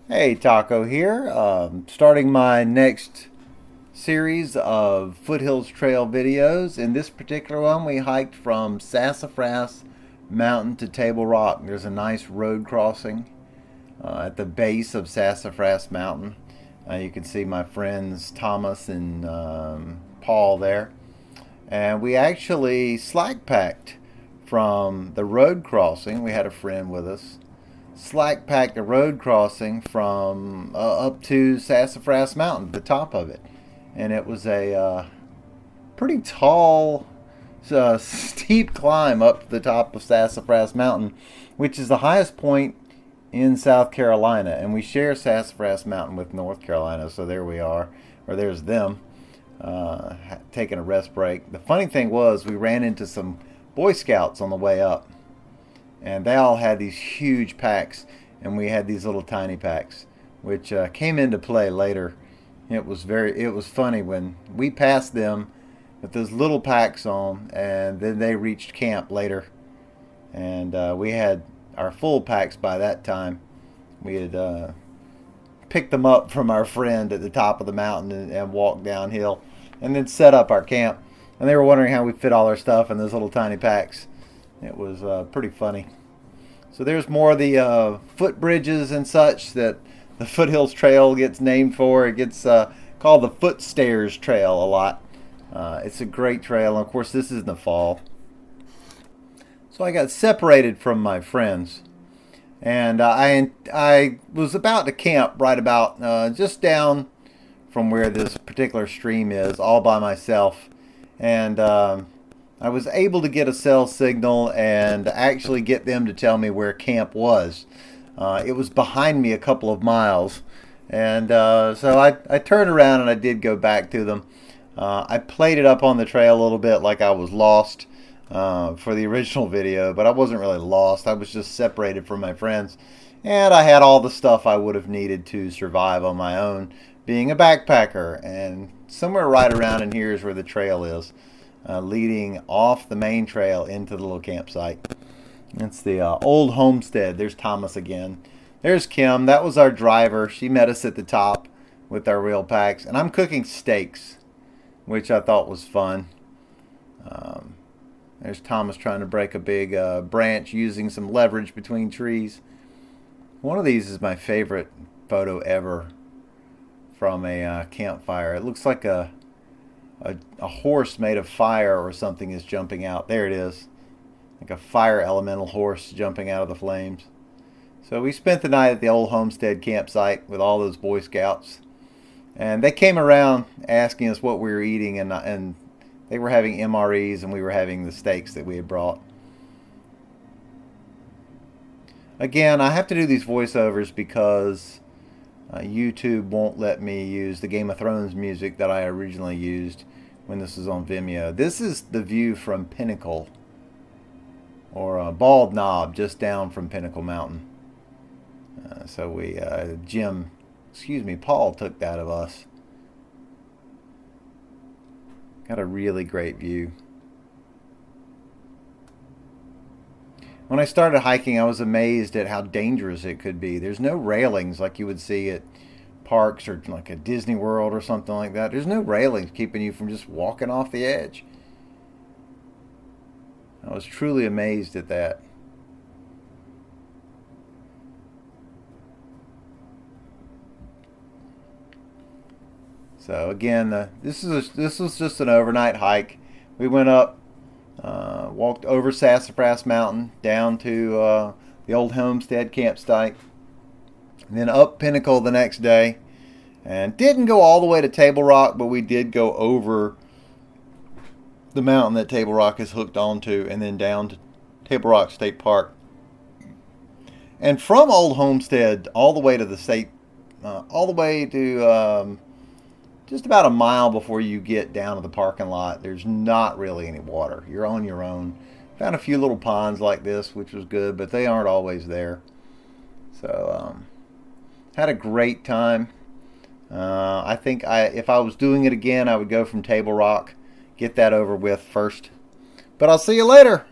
Hey, Taco here. Starting my next series of Foothills Trail videos. In this particular one, we hiked from Sasafrass Mountain to Table Rock. There's a nice road crossing at the base of Sasafrass Mountain. You can see my friends Thomas and Paul there. And we actually slack packed from the road crossing. We had a friend with us slack packed a road crossing from up to Sasafrass Mountain, the top of it. And it was a pretty tall, steep climb up to the top of Sasafrass Mountain, which is the highest point in South Carolina. And we share Sasafrass Mountain with North Carolina, so there we are, or there's them, taking a rest break. The funny thing was, we ran into some Boy Scouts on the way up, and they all had these huge packs, and we had these little tiny packs, which came into play later. It was funny when we passed them with those little packs on, and then they reached camp later, and we had our full packs by that time. We had picked them up from our friend at the top of the mountain and walked downhill, and then set up our camp. And they were wondering how we fit all our stuff in those little tiny packs. It was pretty funny. So there's more of the footbridges and such that the Foothills Trail gets named for. It gets called the Foot Stairs Trail a lot. It's a great trail. And of course, this is in the fall. So I got separated from my friends. And I was about to camp right about just down from where this particular stream is, all by myself. And I was able to get a cell signal and actually get them to tell me where camp was. It was behind me a couple of miles. And so I turned around and I did go back to them. I played it up on the trail a little bit like I was lost for the original video, but I wasn't really lost. I was just separated from my friends. And I had all the stuff I would have needed to survive on my own, being a backpacker. And somewhere right around in here is where the trail is, leading off the main trail into the little campsite. It's the old homestead. There's Thomas again. There's Kim. That was our driver. She met us at the top with our real packs. And I'm cooking steaks, which I thought was fun. There's Thomas trying to break a big branch using some leverage between trees. One of these is my favorite photo ever from a campfire. It looks like a horse made of fire or something is jumping out. There it is. Like a fire elemental horse jumping out of the flames. So we spent the night at the old homestead campsite with all those Boy Scouts. And they came around asking us what we were eating, and they were having MREs and we were having the steaks that we had brought. Again, I have to do these voiceovers because YouTube won't let me use the Game of Thrones music that I originally used when this was on Vimeo. This is the view from Pinnacle, or Bald Knob, just down from Pinnacle Mountain. So Paul took that of us. Got a really great view. When I started hiking, I was amazed at how dangerous it could be. There's no railings like you would see at parks or like a Disney World or something like that. There's no railings keeping you from just walking off the edge. I was truly amazed at that. So again, this was just an overnight hike. We went up, walked over Sasafrass Mountain down to the old homestead campsite, and then up Pinnacle the next day. And didn't go all the way to Table Rock, but we did go over the mountain that Table Rock is hooked onto, and then down to Table Rock State Park. And from Old Homestead all the way to the state, all the way to just about a mile before you get down to the parking lot, there's not really any water. You're on your own. Found a few little ponds like this, which was good, but they aren't always there. So had a great time. I think if I was doing it again, I would go from Table Rock, get that over with first. But I'll see you later.